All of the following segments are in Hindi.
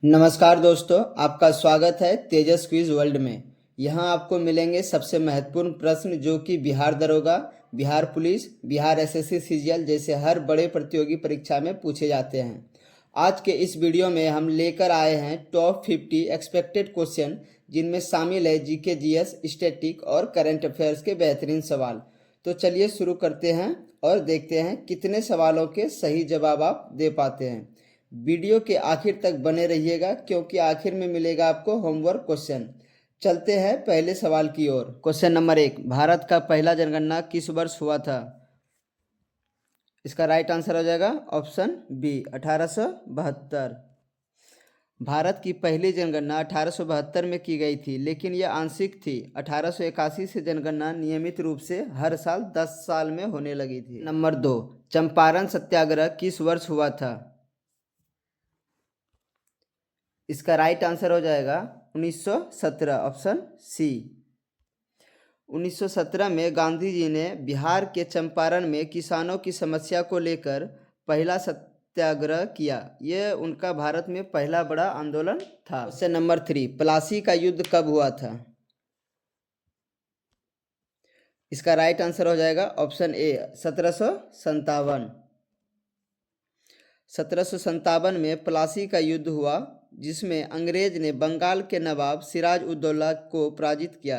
नमस्कार दोस्तों, आपका स्वागत है तेजस क्विज वर्ल्ड में। यहाँ आपको मिलेंगे सबसे महत्वपूर्ण प्रश्न जो कि बिहार दरोगा, Bihar police, Bihar SSC CGL जैसे हर बड़े प्रतियोगी परीक्षा में पूछे जाते हैं। आज के इस वीडियो में हम लेकर आए हैं टॉप 50 एक्सपेक्टेड क्वेश्चन, जिनमें शामिल है जीके, जीएस, स्टैटिक और करंट अफेयर्स के बेहतरीन सवाल। तो चलिए शुरू करते हैं और देखते हैं कितने सवालों के सही जवाब आप दे पाते हैं। वीडियो के आखिर तक बने रहिएगा क्योंकि आखिर में मिलेगा आपको होमवर्क क्वेश्चन। चलते हैं पहले सवाल की ओर। क्वेश्चन नंबर 1, भारत का पहला जनगणना किस वर्ष हुआ था? इसका राइट आंसर हो जाएगा ऑप्शन बी, 1872। भारत की पहली जनगणना 1872 में की गई थी, लेकिन यह आंशिक थी। 1881 से जनगणना नियमित रूप से हर साल 10 साल में होने लगी थी। नंबर 2, चंपारण सत्याग्रह किस वर्ष हुआ था? इसका राइट आंसर हो जाएगा 1917, ऑप्शन सी। 1917 में गांधी जी ने बिहार के चंपारण में किसानों की समस्या को लेकर पहला सत्याग्रह किया। यह उनका भारत में पहला बड़ा आंदोलन था। क्वेश्चन नंबर 3, प्लासी का युद्ध कब हुआ था? इसका राइट आंसर हो जाएगा ऑप्शन ए, 1757। 1757 में प्लासी का युद्ध हुआ, जिसमें अंग्रेज ने बंगाल के नवाब सिराज उद दौला को पराजित किया।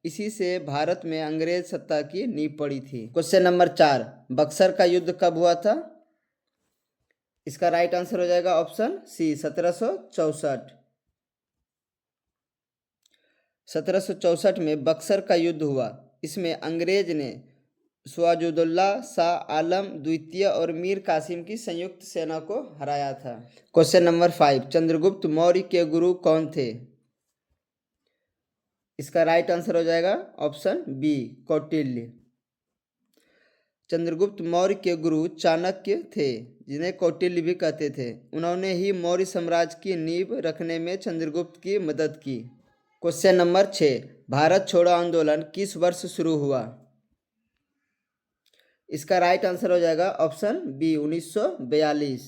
इसी से भारत में अंग्रेज सत्ता की नींव पड़ी थी। क्वेश्चन नंबर 4, बक्सर का युद्ध कब हुआ था? इसका राइट आंसर हो जाएगा ऑप्शन सी, 1764। 1764 में बक्सर का युद्ध हुआ। इसमें अंग्रेज ने सिराजुद्दौला, शाह आलम द्वितीय और मीर कासिम की संयुक्त सेना को हराया था। क्वेश्चन नंबर 5, चंद्रगुप्त मौर्य के गुरु कौन थे? इसका राइट आंसर हो जाएगा ऑप्शन बी, कौटिल्य। चंद्रगुप्त मौर्य के गुरु चाणक्य थे, जिन्हें कौटिल्य भी कहते थे। उन्होंने ही मौर्य साम्राज्य की नींव रखने में चंद्रगुप्त की मदद की। क्वेश्चन नंबर 6, भारत छोड़ो आंदोलन किस वर्ष शुरू हुआ? इसका राइट आंसर हो जाएगा ऑप्शन बी, 1942।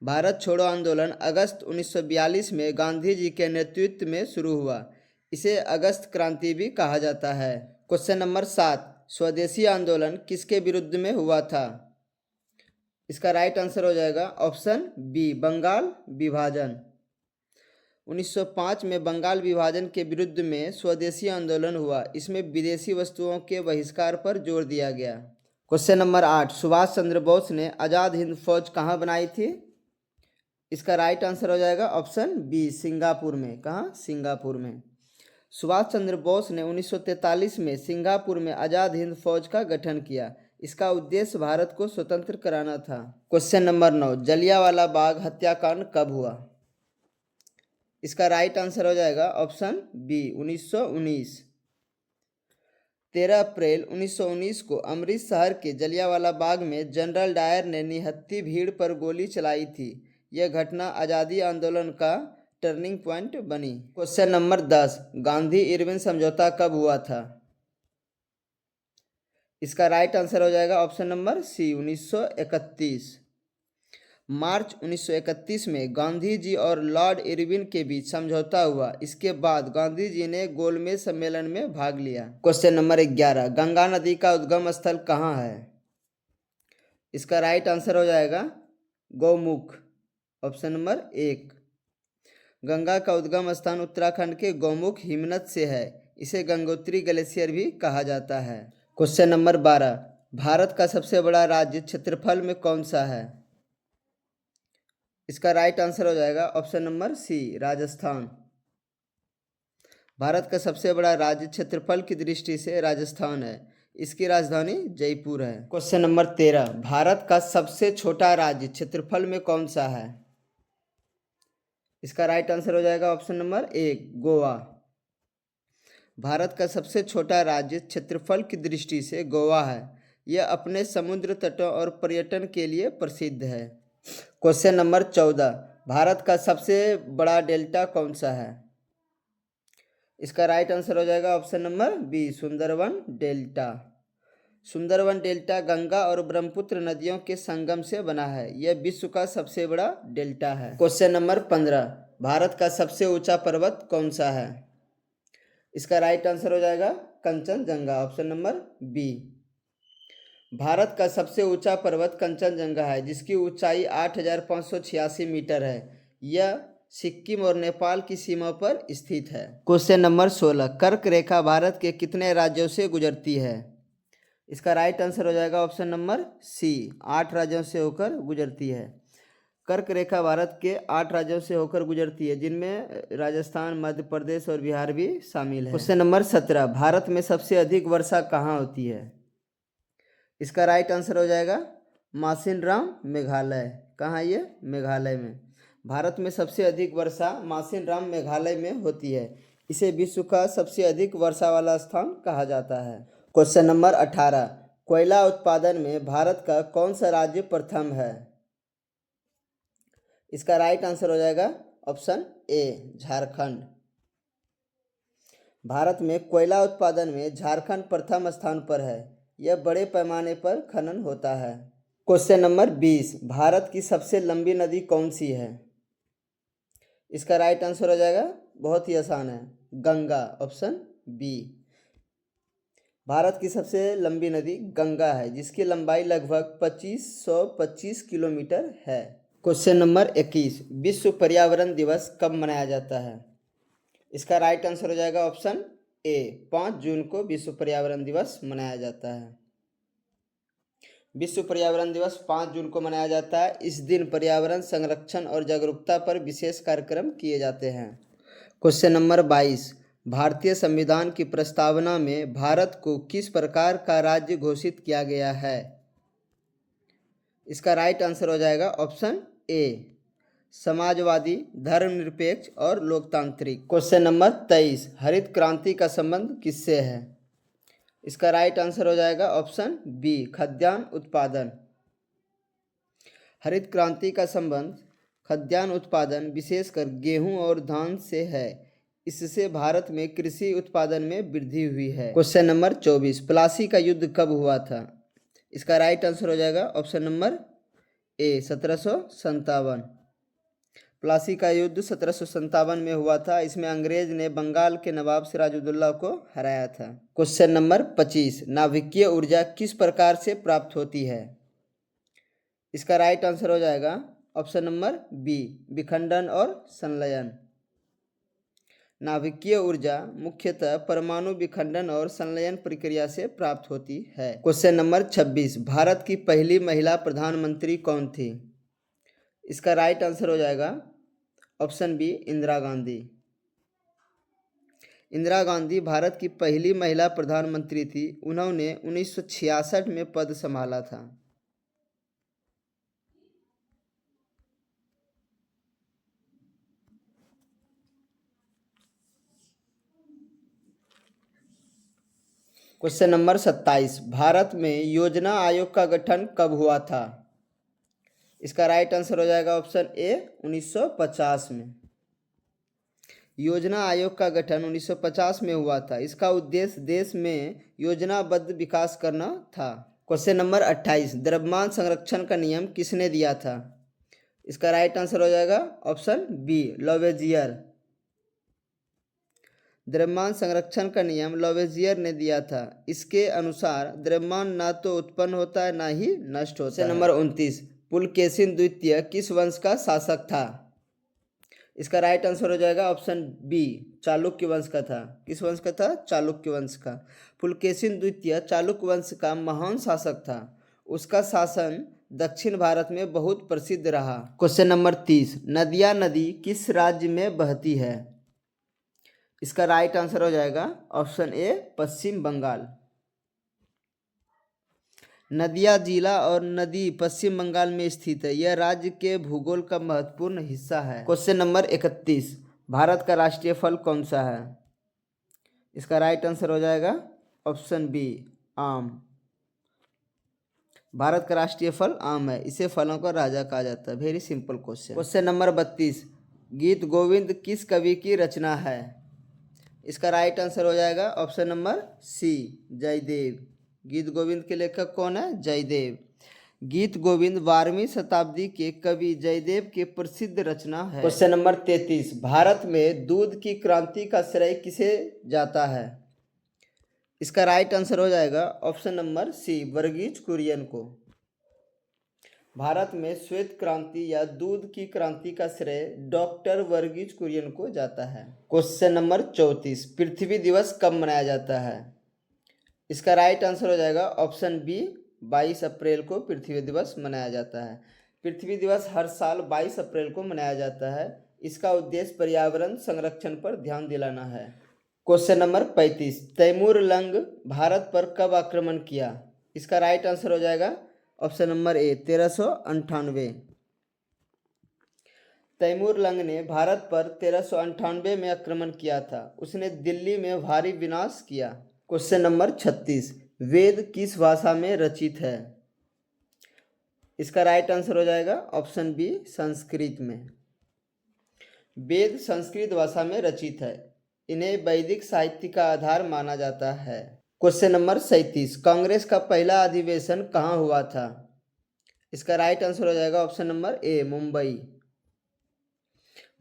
भारत छोड़ो आंदोलन अगस्त 1942 में गांधी जी के नेतृत्व में शुरू हुआ। इसे अगस्त क्रांति भी कहा जाता है। क्वेश्चन नंबर 7, स्वदेशी आंदोलन किसके विरुद्ध में हुआ था? इसका राइट आंसर हो जाएगा ऑप्शन बी, बंगाल विभाजन। 1905 में बंगाल विभाजन के विरुद्ध में स्वदेशी आंदोलन हुआ। इसमें विदेशी वस्तुओं के बहिष्कार पर जोर दिया गया। क्वेश्चन नंबर 8, सुभाष चंद्र बोस ने आज़ाद हिंद फौज कहाँ बनाई थी? इसका राइट आंसर हो जाएगा ऑप्शन बी, सिंगापुर में। कहाँ? सिंगापुर में। सुभाष चंद्र बोस ने 1943 में सिंगापुर में आज़ाद हिंद फौज का गठन किया। इसका उद्देश्य भारत को स्वतंत्र कराना था। क्वेश्चन नंबर 9, जलियांवाला बाग हत्याकांड कब हुआ? इसका राइट आंसर हो जाएगा ऑप्शन बी, 1919। 13 अप्रैल 1919 को अमृतसर के जलियांवाला बाग में जनरल डायर ने निहत्थी भीड़ पर गोली चलाई थी। यह घटना आज़ादी आंदोलन का टर्निंग पॉइंट बनी। क्वेश्चन नंबर 10, गांधी इरविन समझौता कब हुआ था? इसका राइट आंसर हो जाएगा ऑप्शन नंबर सी, 1931। मार्च 1931 में गांधी जी और लॉर्ड इरविन के बीच समझौता हुआ। इसके बाद गांधी जी ने गोलमेज सम्मेलन में भाग लिया। क्वेश्चन नंबर 11, गंगा नदी का उद्गम स्थल कहाँ है? इसका राइट आंसर हो जाएगा गौमुख, ऑप्शन नंबर 1। गंगा का उद्गम स्थान उत्तराखंड के गौमुख हिमनद से है। इसे गंगोत्री ग्लेशियर भी कहा जाता है। क्वेश्चन नंबर 12, भारत का सबसे बड़ा राज्य क्षेत्रफल में कौन सा है? इसका राइट आंसर हो जाएगा option number C, Rajasthan. Bharat का सबसे बड़ा राज्य क्षेत्रफल की दृष्टि से राजस्थान है। इसकी राजधानी जयपुर है। क्वेश्चन नंबर 13, भारत का सबसे छोटा राज्य क्षेत्रफल में कौन सा है? इसका राइट आंसर हो जाएगा ऑप्शन नंबर 1, गोवा। भारत का सबसे छोटा राज्य क्षेत्रफल की दृष्टि से गोवा है। यह अपने समुद्र तटों और पर्यटन के लिए प्रसिद्ध है। क्वेश्चन नंबर 14, भारत का सबसे बड़ा डेल्टा कौन सा है? इसका राइट आंसर हो जाएगा option number B, Sundarban delta. Sundarban delta Ganga और ब्रह्मपुत्र नदियों के संगम से बना है। यह विश्व का सबसे बड़ा डेल्टा है। क्वेश्चन नंबर 15, भारत का सबसे ऊंचा पर्वत कौन सा है? इसका राइट आंसर हो जाएगा Kanchenjunga, option number B. Bharat का सबसे ऊंचा पर्वत कंचनजंगा है, जिसकी ऊंचाई 8,586 मीटर है। यह सिक्किम और नेपाल की सीमा पर स्थित है। क्वेश्चन नंबर 16, कर्क रेखा भारत के कितने राज्यों से गुजरती है? इसका राइट आंसर हो जाएगा ऑप्शन नंबर सी, 8 राज्यों से होकर गुजरती है। कर्क रेखा भारत के 8 राज्यों से होकर गुजरती है, जिनमें राजस्थान, मध्य प्रदेश और बिहार भी शामिल है। क्वेश्चन नंबर 17, भारत में सबसे अधिक वर्षा कहाँ होती है? इसका राइट आंसर हो जाएगा मासिनराम, मेघालय। कहाँ ये? मेघालय में। भारत में सबसे अधिक वर्षा मासिनराम, मेघालय में होती है। इसे विश्व का सबसे अधिक वर्षा वाला स्थान कहा जाता है। क्वेश्चन नंबर 18, कोयला उत्पादन में भारत का कौन सा राज्य प्रथम है? इसका राइट आंसर हो जाएगा ऑप्शन ए, झारखंड। भारत में कोयला उत्पादन में झारखंड प्रथम स्थान पर है। यह बड़े पैमाने पर खनन होता है। क्वेश्चन नंबर 20, भारत की सबसे लंबी नदी कौन सी है? इसका राइट आंसर हो जाएगा, बहुत ही आसान है, गंगा, ऑप्शन बी। भारत की सबसे लंबी नदी गंगा है, जिसकी लंबाई लगभग 2525 किलोमीटर है। क्वेश्चन नंबर 21, विश्व पर्यावरण दिवस कब मनाया जाता है? इसका राइट आंसर हो जाएगा ऑप्शन ए, 5 जून को विश्व पर्यावरण दिवस मनाया जाता है। विश्व पर्यावरण दिवस 5 जून को मनाया जाता है। इस दिन पर्यावरण संरक्षण और जागरूकता पर विशेष कार्यक्रम किए जाते हैं। क्वेश्चन नंबर 22, भारतीय संविधान की प्रस्तावना में भारत को किस प्रकार का राज्य घोषित किया गया है? इसका राइट आंसर हो जाएगा ऑप्शन ए, समाजवादी, धर्मनिरपेक्ष और लोकतांत्रिक। क्वेश्चन नंबर 23, हरित क्रांति का संबंध किससे है? इसका राइट आंसर हो जाएगा ऑप्शन बी, खाद्यान्न उत्पादन। हरित क्रांति का संबंध खाद्यान्न उत्पादन, विशेषकर गेहूं और धान से है। इससे भारत में कृषि उत्पादन में वृद्धि हुई है। क्वेश्चन नंबर 24, प्लासी का युद्ध कब हुआ था? इसका राइट आंसर हो जाएगा ऑप्शन नंबर ए, 1757। प्लासी का युद्ध 1757 में हुआ था। इसमें अंग्रेज ने बंगाल के नवाब सिराजुद्दौला को हराया था। क्वेश्चन नंबर 25, नाभिकीय ऊर्जा किस प्रकार से प्राप्त होती है? इसका राइट आंसर हो जाएगा ऑप्शन नंबर बी, विखंडन और संलयन। नाभिकीय ऊर्जा मुख्यतः परमाणु विखंडन और संलयन प्रक्रिया से प्राप्त होती है। क्वेश्चन नंबर 26, भारत की पहली महिला प्रधानमंत्री कौन थी? इसका राइट आंसर हो जाएगा ऑप्शन बी, इंदिरा गांधी। इंदिरा गांधी भारत की पहली महिला प्रधानमंत्री थी। उन्होंने 1966 में पद संभाला था। क्वेश्चन नंबर 27, भारत में योजना आयोग का गठन कब हुआ था? इसका राइट आंसर हो जाएगा ऑप्शन ए, 1950 में। योजना आयोग का गठन 1950 में हुआ था। इसका उद्देश्य देश में योजनाबद्ध विकास करना था। क्वेश्चन नंबर 28, द्रव्यमान संरक्षण का नियम किसने दिया था? इसका राइट आंसर हो जाएगा ऑप्शन बी, लॉवेजियर। द्रव्यमान संरक्षण का नियम लॉवेजियर ने दिया था। इसके अनुसार द्रव्यमान ना तो उत्पन्न होता है, ना ही नष्ट होता है। नंबर 29, पुलकेशिन द्वितीय किस वंश का शासक था? इसका राइट आंसर हो जाएगा ऑप्शन बी, चालुक्य वंश का था। किस वंश का था? चालुक्य वंश का। पुलकेशिन द्वितीय चालुक्य वंश का महान शासक था। उसका शासन दक्षिण भारत में बहुत प्रसिद्ध रहा। क्वेश्चन नंबर 30, नदिया नदी किस राज्य में बहती है? इसका राइट आंसर हो जाएगा ऑप्शन ए, पश्चिम बंगाल। नदिया जिला और नदी पश्चिम बंगाल में स्थित है। यह राज्य के भूगोल का महत्वपूर्ण हिस्सा है। क्वेश्चन नंबर 31, भारत का राष्ट्रीय फल कौन सा है? इसका राइट आंसर हो जाएगा ऑप्शन बी, आम। भारत का राष्ट्रीय फल आम है। इसे फलों का राजा कहा जाता है। Very simple question. Question number 32, गीत गोविंद किस कवि की रचना है? इसका राइट आंसर हो जाएगा ऑप्शन नंबर सी, जयदेव। गीत गोविंद के लेखक कौन है? जयदेव। गीत गोविंद 12वीं शताब्दी के कवि जयदेव के प्रसिद्ध रचना है। क्वेश्चन नंबर 33, भारत में दूध की क्रांति का श्रेय किसे जाता है? इसका राइट आंसर हो जाएगा option number C, Verghese Kurien को। भारत में श्वेत क्रांति या दूध की क्रांति का श्रेय डॉक्टर वर्गीज कुरियन को जाता है। क्वेश्चन नंबर 34, पृथ्वी दिवस कब मनाया जाता है? इसका राइट आंसर हो जाएगा ऑप्शन बी, 22 अप्रैल को पृथ्वी दिवस मनाया जाता है। पृथ्वी दिवस हर साल 22 अप्रैल को मनाया जाता है। इसका उद्देश्य पर्यावरण संरक्षण पर ध्यान दिलाना है। Question number 35, Timur Lang Bharat पर कब आक्रमण किया? इसका राइट आंसर हो जाएगा option number A, 1398। Timur Lang ने भारत पर 1398 में आक्रमण किया था। उसने दिल्ली में भारी विनाश किया। क्वेश्चन नंबर 36, वेद किस भाषा में रचित है? इसका राइट आंसर हो जाएगा ऑप्शन बी, संस्कृत में। वेद संस्कृत भाषा में रचित है। इन्हें वैदिक साहित्य का आधार माना जाता है। क्वेश्चन नंबर 37, कांग्रेस का पहला अधिवेशन कहाँ हुआ था? इसका राइट आंसर हो जाएगा ऑप्शन नंबर ए, मुंबई।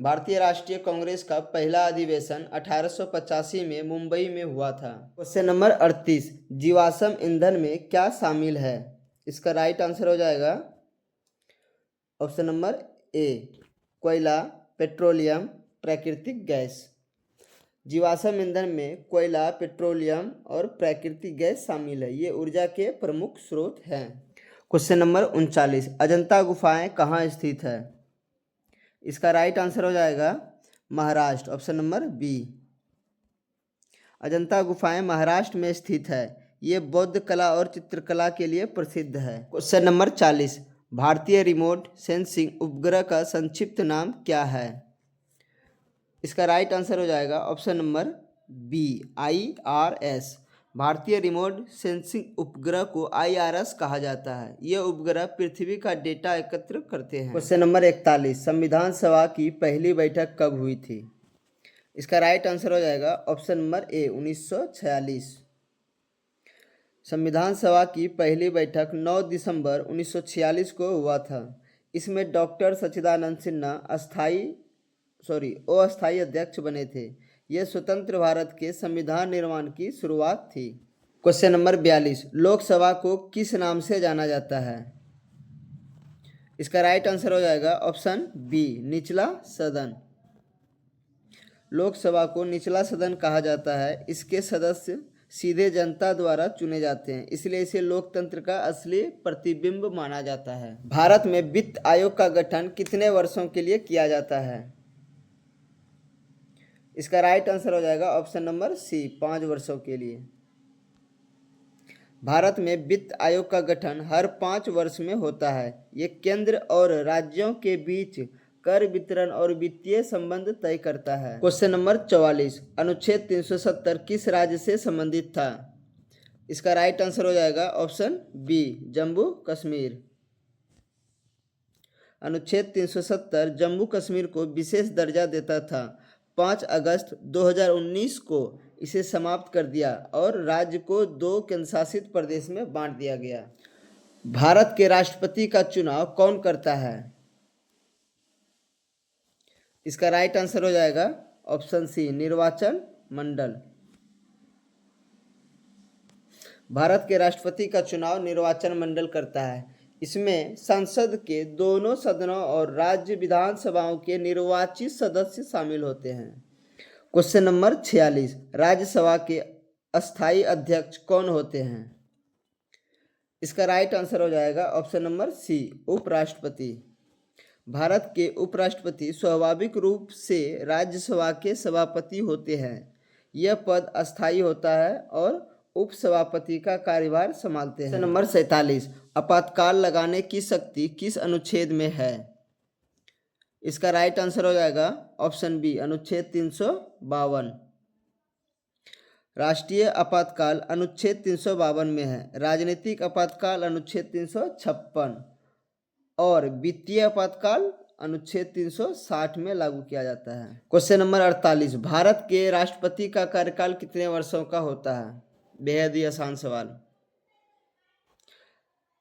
भारतीय राष्ट्रीय कांग्रेस का पहला अधिवेशन 1885 में मुंबई में हुआ था। क्वेश्चन नंबर 38, जीवाश्म ईंधन में क्या शामिल है? इसका राइट आंसर हो जाएगा ऑप्शन नंबर ए, कोयला, पेट्रोलियम, प्राकृतिक गैस। जीवाश्म ईंधन में कोयला, पेट्रोलियम और प्राकृतिक गैस शामिल है। ये ऊर्जा के प्रमुख स्रोत हैं। क्वेश्चन नंबर 39, अजंता गुफाएं कहाँ स्थित है? इसका राइट आंसर हो जाएगा Maharashtra, option number B. Ajanta गुफाएं महाराष्ट्र में स्थित है। ये बौद्ध कला और चित्रकला के लिए प्रसिद्ध है। क्वेश्चन नंबर 40, भारतीय रिमोट सेंसिंग उपग्रह का संक्षिप्त नाम क्या है? इसका राइट आंसर हो जाएगा ऑप्शन नंबर बी, IRS। भारतीय रिमोट सेंसिंग उपग्रह को IRS कहा जाता है। ये उपग्रह पृथ्वी का डेटा एकत्र करते हैं। क्वेश्चन नंबर 41, संविधान सभा की पहली बैठक कब हुई थी? इसका राइट आंसर हो जाएगा ऑप्शन नंबर ए, 1946। संविधान सभा की पहली बैठक 9 दिसंबर 1946 को हुआ था। इसमें डॉक्टर सच्चिदानंद सिन्हा अस्थायी अध्यक्ष बने थे। यह स्वतंत्र भारत के संविधान निर्माण की शुरुआत थी। क्वेश्चन नंबर 42, लोकसभा को किस नाम से जाना जाता है? इसका राइट आंसर हो जाएगा ऑप्शन बी, निचला सदन। लोकसभा को निचला सदन कहा जाता है। इसके सदस्य सीधे जनता द्वारा चुने जाते हैं, इसलिए इसे लोकतंत्र का असली प्रतिबिंब माना जाता है। भारत में वित्त आयोग का गठन कितने वर्षों के लिए किया जाता है? इसका राइट आंसर हो जाएगा ऑप्शन नंबर सी, 5 वर्षों के लिए। भारत में वित्त आयोग का गठन हर 5 वर्ष में होता है। ये केंद्र और राज्यों के बीच कर वितरण और वित्तीय संबंध तय करता है। क्वेश्चन नंबर 44, अनुच्छेद 370 किस राज्य से संबंधित था? इसका राइट आंसर हो जाएगा ऑप्शन बी, जम्मू कश्मीर। अनुच्छेद 370 जम्मू कश्मीर को विशेष दर्जा देता था। 5 अगस्त 2019 को इसे समाप्त कर दिया और राज्य को 2 केंद्रशासित प्रदेश में बांट दिया गया। भारत के राष्ट्रपति का चुनाव कौन करता है? इसका राइट आंसर हो जाएगा ऑप्शन सी, निर्वाचन मंडल। भारत के राष्ट्रपति का चुनाव निर्वाचन मंडल करता है। इसमें संसद के दोनों सदनों और राज्य विधानसभाओं के निर्वाचित सदस्य शामिल होते हैं। क्वेश्चन नंबर 46, राज्यसभा के अस्थायी अध्यक्ष कौन होते हैं? इसका राइट आंसर हो जाएगा ऑप्शन नंबर सी, उपराष्ट्रपति। भारत के उपराष्ट्रपति स्वाभाविक रूप से राज्यसभा के सभापति होते हैं। यह पद अस्थायी होता है और उपसभापति का कार्यभार संभालते हैं। नंबर 47, आपातकाल लगाने की शक्ति किस अनुच्छेद में है? इसका राइट आंसर हो जाएगा ऑप्शन बी, अनुच्छेद 352। राष्ट्रीय आपातकाल अनुच्छेद 352 में है। राजनीतिक आपातकाल अनुच्छेद 356 और वित्तीय आपातकाल अनुच्छेद 360 में लागू किया जाता है। क्वेश्चन नंबर 48, भारत के राष्ट्रपति का कार्यकाल कितने वर्षों का होता है? बेहद ही आसान सवाल।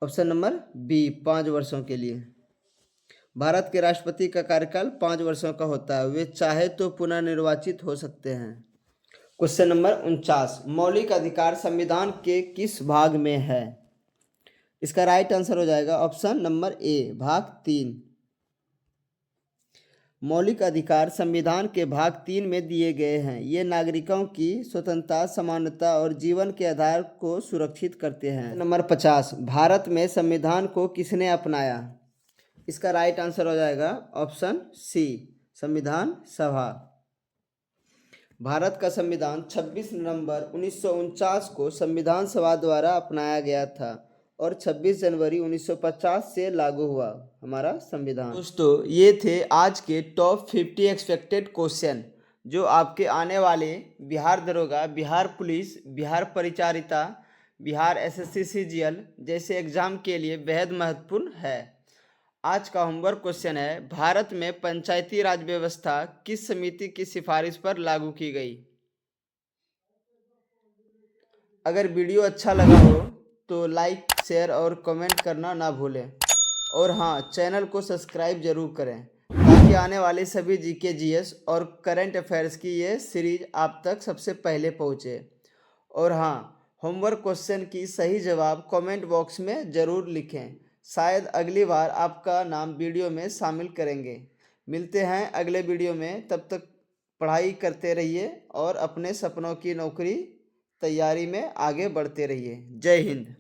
ऑप्शन नंबर बी 5 वर्षों के लिए। भारत के राष्ट्रपति का कार्यकाल 5 वर्षों का होता है, वे चाहे तो पुनः निर्वाचित हो सकते हैं। क्वेश्चन नंबर 49, मौलिक अधिकार संविधान के किस भाग में है? इसका राइट आंसर हो जाएगा ऑप्शन नंबर ए भाग 3। मौलिक अधिकार संविधान के भाग 3 में दिए गए हैं। ये नागरिकों की स्वतंत्रता, समानता और जीवन के आधार को सुरक्षित करते हैं। नंबर 50, भारत में संविधान को किसने अपनाया? इसका राइट आंसर हो जाएगा ऑप्शन सी संविधान सभा। भारत का संविधान 26 नवंबर 1949 को संविधान सभा द्वारा अपनाया गया था और 26 जनवरी 1950 से लागू हुआ हमारा संविधान। दोस्तों, ये थे आज के टॉप 50 एक्सपेक्टेड क्वेश्चन जो आपके आने वाले बिहार दरोगा, बिहार पुलिस, बिहार परिचारिका, बिहार एसएससी सीजीएल जैसे एग्जाम के लिए बेहद महत्वपूर्ण है। आज का होमवर्क क्वेश्चन है, भारत में पंचायती राज व्यवस्था किस समिति की सिफारिश पर लागू की गई? अगर वीडियो अच्छा लगा हो तो लाइक, शेयर और कमेंट करना ना भूलें। और हाँ, चैनल को सब्सक्राइब जरूर करें ताकि आने वाले सभी जीके, जीएस और करंट अफेयर्स की ये सीरीज आप तक सबसे पहले पहुँचे। और हाँ, होमवर्क क्वेश्चन की सही जवाब कमेंट बॉक्स में ज़रूर लिखें, शायद अगली बार आपका नाम वीडियो में शामिल करेंगे। मिलते हैं अगले वीडियो में, तब तक पढ़ाई करते रहिए और अपने सपनों की नौकरी तैयारी में आगे बढ़ते रहिए। जय हिंद।